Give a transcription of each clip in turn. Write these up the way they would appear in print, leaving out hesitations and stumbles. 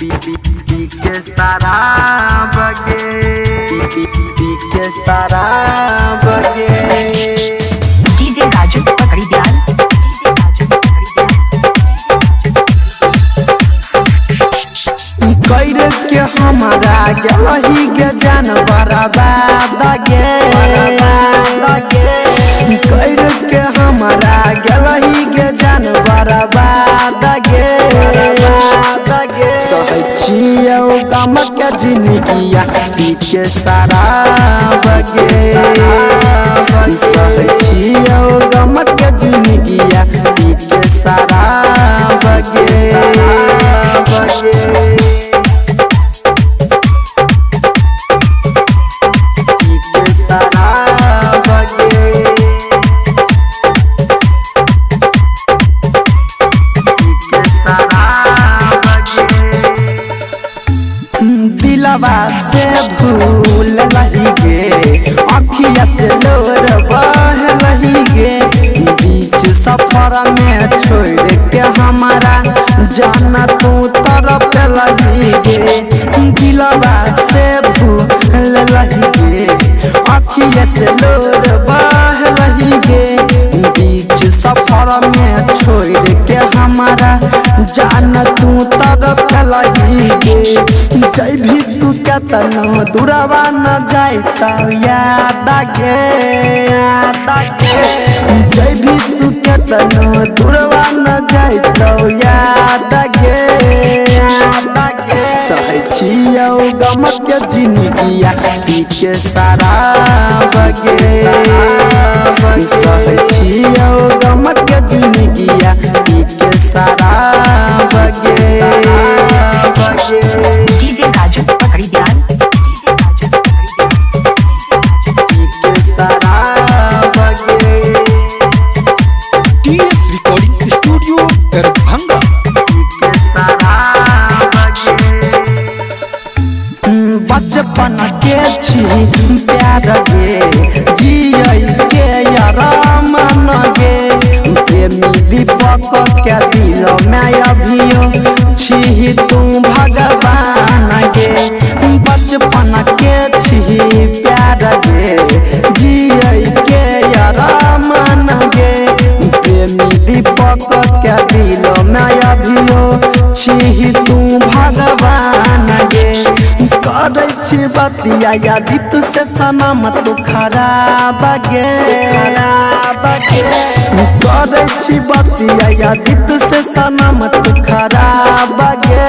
पी के सारा बगे पी के सारा बगे डीजे राजू पकड़ी ध्यान कैर के हमारा गलही के जानवर बादगे कैर के हमारा गलही के जानवर बादगे सहै छियौ गम के जिंदगिया पी के सारा बगे सहै छियौ गम के जिंदगिया पी के सारा बगे दिलवा से भूल लही गे अखिया से लोर बह लही गे बीच सफर में छोड़ के हमारा जाना तू तरफ लही गे दिलवा से भूल लही गे अखिया से लोर बह लही गे बीच सफर में छोड़ के हमारा जाना तू तरफ लही गे जय भी तू क्या तनो दूरवा न जाए तो याद आगे जय भी तू क्या तनो दूरवा न जाए तो याद आगे सहै छियौ गम के जिंदगिया पी के सारा बगे सहै छियौ गम के जिंदगिया पी के सारा बगे डीजे राजू पकड़ी ध्यान टीएस रिकॉर्डिंग स्टूडियो दरभंगा। बचपन के छी प्यार गे जियै के आराम न गे प्रेमी दीपक के दिल में अभियो छी तू भगवान गे बचपन के छी प्यार गे जियै के आराम न गे प्रेमी दीपक के दिल में अभियो छी तू भगवान गे करे छी बतिया यादी तू से सनम तू खराब गे करे छी बतिया यादी तू से सनम तू खराब गे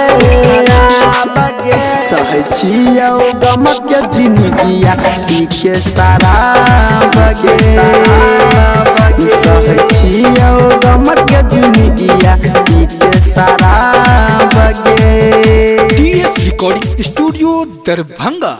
सहै छियौ गम के जिंदगिया पी के सारा बगे सहै छियौ गम के जिंदगिया पी के सारा बगे टीएस रिकॉर्डिंग स्टूडियो दरभंगा।